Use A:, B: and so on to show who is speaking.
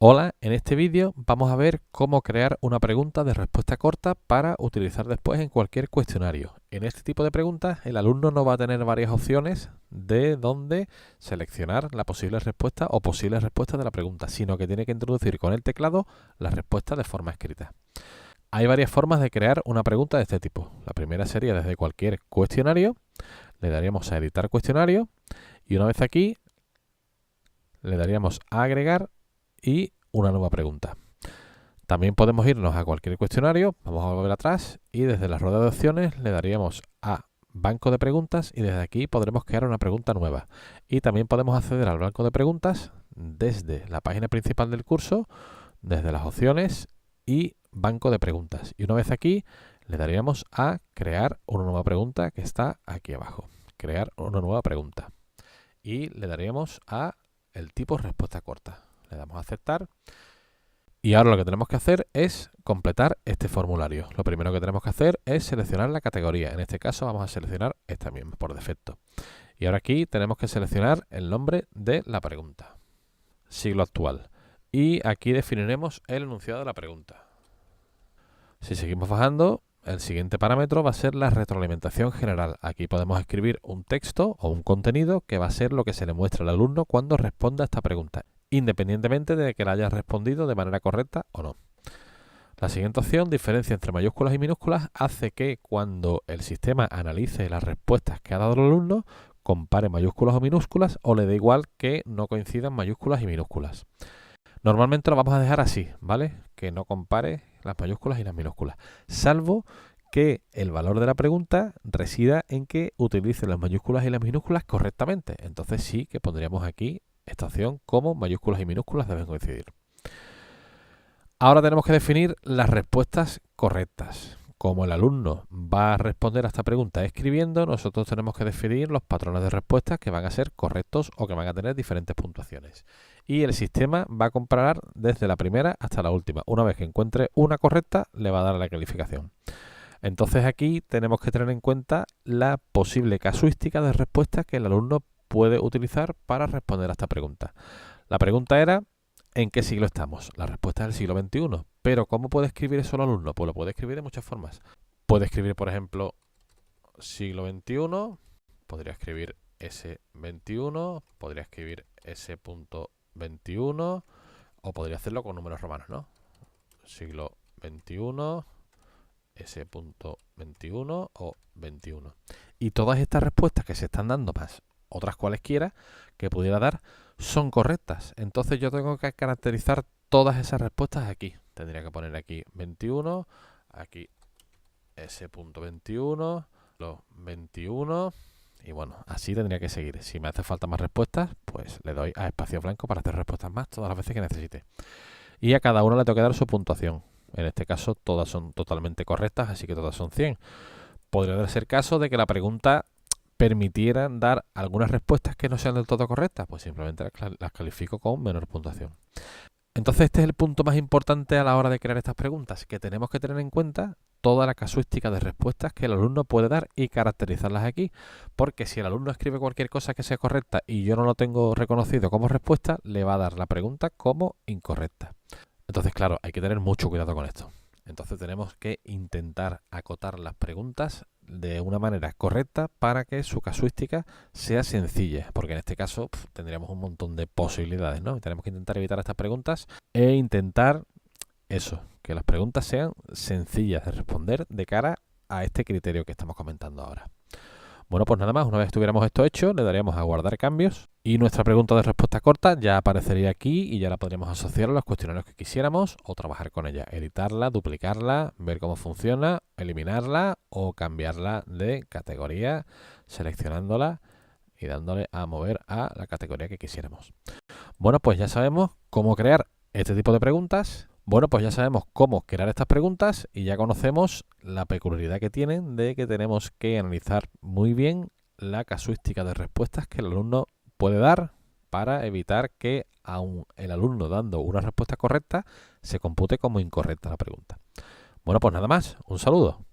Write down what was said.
A: Hola, en este vídeo vamos a ver cómo crear una pregunta de respuesta corta para utilizar después en cualquier cuestionario. En este tipo de preguntas el alumno no va a tener varias opciones de dónde seleccionar la posible respuesta o posibles respuestas de la pregunta, sino que tiene que introducir con el teclado la respuesta de forma escrita. Hay varias formas de crear una pregunta de este tipo. La primera sería desde cualquier cuestionario, le daríamos a editar cuestionario y una vez aquí le daríamos a agregar y una nueva pregunta. También podemos irnos a cualquier cuestionario, vamos a volver atrás y desde la rueda de opciones le daríamos a banco de preguntas y desde aquí podremos crear una pregunta nueva. Y también podemos acceder al banco de preguntas desde la página principal del curso, desde las opciones y banco de preguntas. Y una vez aquí le daríamos a crear una nueva pregunta que está aquí abajo. Crear una nueva pregunta. Y le daríamos a el tipo respuesta corta. Le damos a aceptar y ahora lo que tenemos que hacer es completar este formulario. Lo primero que tenemos que hacer es seleccionar la categoría. En este caso vamos a seleccionar esta misma por defecto. Y ahora aquí tenemos que seleccionar el nombre de la pregunta. Siglo actual. Y aquí definiremos el enunciado de la pregunta. Si seguimos bajando, el siguiente parámetro va a ser la retroalimentación general. Aquí podemos escribir un texto o un contenido que va a ser lo que se le muestra al alumno cuando responda a esta pregunta, independientemente de que la haya respondido de manera correcta o no. La siguiente opción, diferencia entre mayúsculas y minúsculas, hace que cuando el sistema analice las respuestas que ha dado el alumno, compare mayúsculas o minúsculas o le dé igual que no coincidan mayúsculas y minúsculas. Normalmente lo vamos a dejar así, ¿vale? Que no compare las mayúsculas y las minúsculas, salvo que el valor de la pregunta resida en que utilice las mayúsculas y las minúsculas correctamente. Entonces sí que pondríamos aquí esta opción como mayúsculas y minúsculas deben coincidir. Ahora tenemos que definir las respuestas correctas. Como el alumno va a responder a esta pregunta escribiendo, nosotros tenemos que definir los patrones de respuestas que van a ser correctos o que van a tener diferentes puntuaciones. Y el sistema va a comparar desde la primera hasta la última. Una vez que encuentre una correcta, le va a dar la calificación. Entonces aquí tenemos que tener en cuenta la posible casuística de respuestas que el alumno puede utilizar para responder a esta pregunta. La pregunta era: ¿en qué siglo estamos? La respuesta es el siglo XXI. Pero ¿cómo puede escribir eso el alumno? Pues lo puede escribir de muchas formas. Puede escribir, por ejemplo, siglo XXI, podría escribir S21, podría escribir S.21 o podría hacerlo con números romanos, ¿no? Siglo XXI, S.21 o 21. Y todas estas respuestas que se están dando más otras cualesquiera que pudiera dar son correctas. Entonces yo tengo que caracterizar todas esas respuestas aquí. Tendría que poner aquí 21, aquí S.21, los 21 y bueno, así tendría que seguir. Si me hace falta más respuestas, pues le doy a espacio blanco para hacer respuestas más todas las veces que necesite. Y a cada una le tengo que dar su puntuación. En este caso todas son totalmente correctas, así que todas son 100. Podría ser caso de que la pregunta permitiera dar algunas respuestas que no sean del todo correctas, pues simplemente las califico con menor puntuación. Entonces este es el punto más importante a la hora de crear estas preguntas, que tenemos que tener en cuenta toda la casuística de respuestas que el alumno puede dar y caracterizarlas aquí, porque si el alumno escribe cualquier cosa que sea correcta y yo no lo tengo reconocido como respuesta, le va a dar la pregunta como incorrecta. Entonces, claro, hay que tener mucho cuidado con esto. Entonces tenemos que intentar acotar las preguntas de una manera correcta para que su casuística sea sencilla, porque en este caso tendríamos un montón de posibilidades, ¿no? Y tenemos que intentar evitar estas preguntas e intentar eso, que las preguntas sean sencillas de responder de cara a este criterio que estamos comentando ahora. Bueno, pues nada más, una vez tuviéramos esto hecho, le daríamos a guardar cambios y nuestra pregunta de respuesta corta ya aparecería aquí y ya la podríamos asociar a los cuestionarios que quisiéramos o trabajar con ella, editarla, duplicarla, ver cómo funciona, eliminarla o cambiarla de categoría, seleccionándola y dándole a mover a la categoría que quisiéramos. Bueno, pues ya sabemos cómo crear este tipo de preguntas. Bueno, pues ya sabemos cómo crear estas preguntas y ya conocemos la peculiaridad que tienen de que tenemos que analizar muy bien la casuística de respuestas que el alumno puede dar para evitar que aun el alumno dando una respuesta correcta se compute como incorrecta la pregunta. Bueno, pues nada más. Un saludo.